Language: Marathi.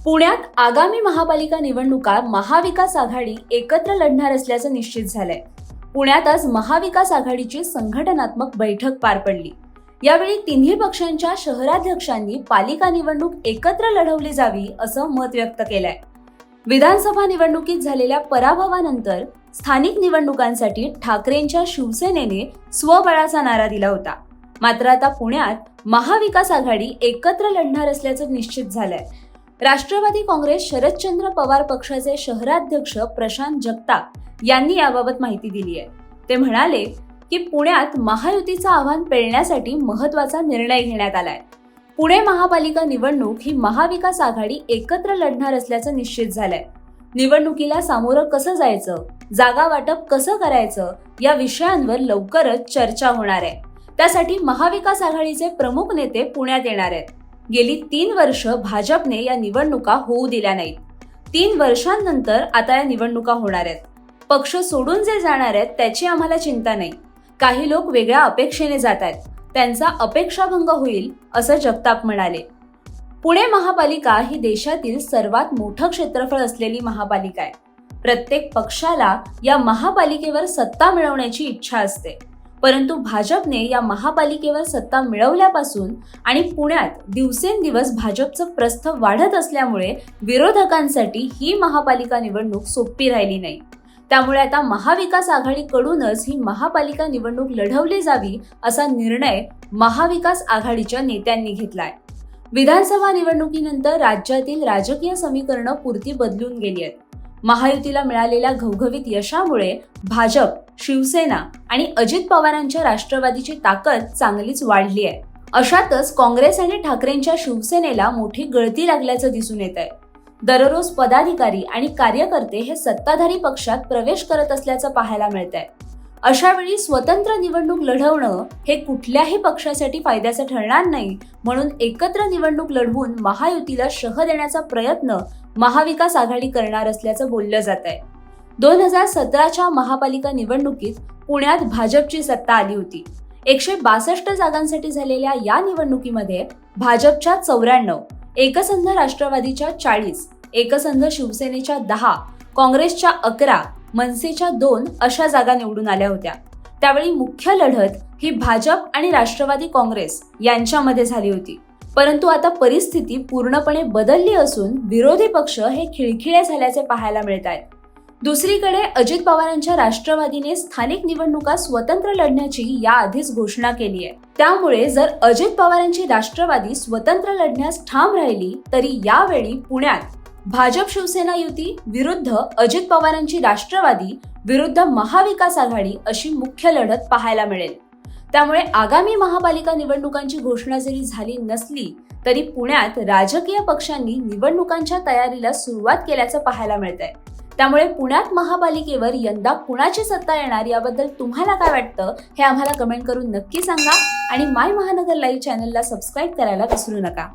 पुण्यात आगामी महापालिका निवडणुका महाविकास आघाडी एकत्र लढणार असल्याचं निश्चित झालंय। पुण्यात आज महाविकास आघाडीची संघटनात्मक बैठक पार पडली। यावेळी तिन्ही पक्षांच्या शहराध्यक्षांनी पालिका निवडणूक एकत्र लढवली जावी असं मत व्यक्त केलंय। विधानसभा निवडणुकीत झालेल्या पराभवानंतर स्थानिक निवडणुकांसाठी ठाकरेंच्या शिवसेनेने स्वबळाचा नारा दिला होता। मात्र आता पुण्यात महाविकास आघाडी एकत्र लढणार असल्याचं निश्चित झालंय। राष्ट्रवादी काँग्रेस शरदचंद्र पवार पक्षाचे शहराध्यक्ष प्रशांत जगताप यांनी याबाबत माहिती दिली आहे। ते म्हणाले की पुण्यात महायुतीचं आव्हान पेलण्यासाठी महत्त्वाचा निर्णय घेण्यात आलाय। पुणे महापालिका निवडणूक ही महाविकास आघाडी एकत्र लढणार असल्याचं निश्चित झालंय। निवडणुकीला सामोरं कसं जायचं, जागा वाटप कसं करायचं या विषयांवर लवकरच चर्चा होणार आहे। त्यासाठी महाविकास आघाडीचे प्रमुख नेते पुण्यात येणार आहेत। गेली 3 वर्ष भाजपने या निवडणुका होऊ दिल्या नाहीत। 3 वर्षांनंतर आता या निवडणुका होणार आहेत। पक्ष सोडून जे जाणार आहेत त्याची आम्हाला चिंता नाही। काही लोक वेगळ्या अपेक्षेने जात आहेत, त्यांचा अपेक्षाभंग होईल असं जगताप म्हणाले। पुणे महापालिका ही देशातील सर्वात मोठं क्षेत्रफळ असलेली महापालिका आहे। प्रत्येक पक्षाला या महापालिकेवर सत्ता मिळवण्याची इच्छा असते, परंतु भाजपने या महापालिकेवर सत्ता मिळवल्यापासून आणि पुण्यात दिवसेंदिवस भाजपचं प्रस्थ वाढत असल्यामुळे विरोधकांसाठी ही महापालिका निवडणूक सोपी राहिली नाही। त्यामुळे आता महाविकास आघाडीकडूनच ही महापालिका निवडणूक लढवली जावी असा निर्णय महाविकास आघाडीच्या नेत्यांनी घेतलाय। विधानसभा निवडणुकीनंतर राज्यातील राजकीय समीकरणं पुरती बदलून गेली आहेत। महायुतीला मिळालेल्या घवघवीत यशामुळे भाजप, शिवसेना आणि अजित पवारांच्या राष्ट्रवादीची ताकद चांगलीच वाढली आहे। अशातच काँग्रेस आणि ठाकरेंच्या शिवसेनेला मोठी गळती लागल्याचं दिसून येत आहे। दररोज पदाधिकारी आणि कार्यकर्ते हे सत्ताधारी पक्षात प्रवेश करत असल्याचं पाहायला मिळतंय। अशा वेळी स्वतंत्र निवडणूक लढवणं हे कुठल्याही पक्षासाठी फायद्याचं ठरणार नाही, म्हणून एकत्र निवडणूक लढवून महायुतीला शह देण्याचा प्रयत्न महाविकास आघाडी करणार असल्याचं बोललं जात आहे। 2017च्या महापालिका निवडणुकीत पुण्यात भाजपची सत्ता आली होती। 162 जागांसाठी झालेल्या या निवडणुकीमध्ये भाजपच्या 94, एकसंध राष्ट्रवादीच्या 40, एकसंध शिवसेनेच्या 10, काँग्रेसच्या 11, मनसेच्या 2 अशा जागा निवडून आल्या होत्या। त्यावेळी मुख्य लढत ही भाजप आणि राष्ट्रवादी काँग्रेस यांच्यामध्ये झाली होती। परंतु आता परिस्थिती पूर्णपणे बदलली असून विरोधी पक्ष हे खिळखिळे झाल्याचे पाहायला मिळत आहेत। दुसरीकडे अजित पवारांच्या राष्ट्रवादीने स्थानिक निवडणुका स्वतंत्र लढण्याची याआधीच घोषणा केली आहे। त्यामुळे जर अजित पवारांची राष्ट्रवादी स्वतंत्र लढण्यास ठाम राहिली तरी यावेळी पुण्यात भाजप शिवसेना युती विरुद्ध अजित पवारांची राष्ट्रवादी विरुद्ध महाविकास आघाडी अशी मुख्य लढत पाहायला मिळेल। त्यामुळे आगामी महापालिका निवडणुकांची घोषणा जरी झाली नसली तरी पुण्यात राजकीय पक्षांनी निवडणुकांच्या तयारीला सुरुवात केल्याचं पाहायला मिळतंय। त्यामुळे पुण्यात महापालिकेवर यंदा कुणाची सत्ता येणार याबद्दल तुम्हाला काय वाटतं हे आम्हाला कमेंट करून नक्की सांगा आणि माय महानगर लाईव्ह चॅनलला सबस्क्राईब करायला विसरू नका।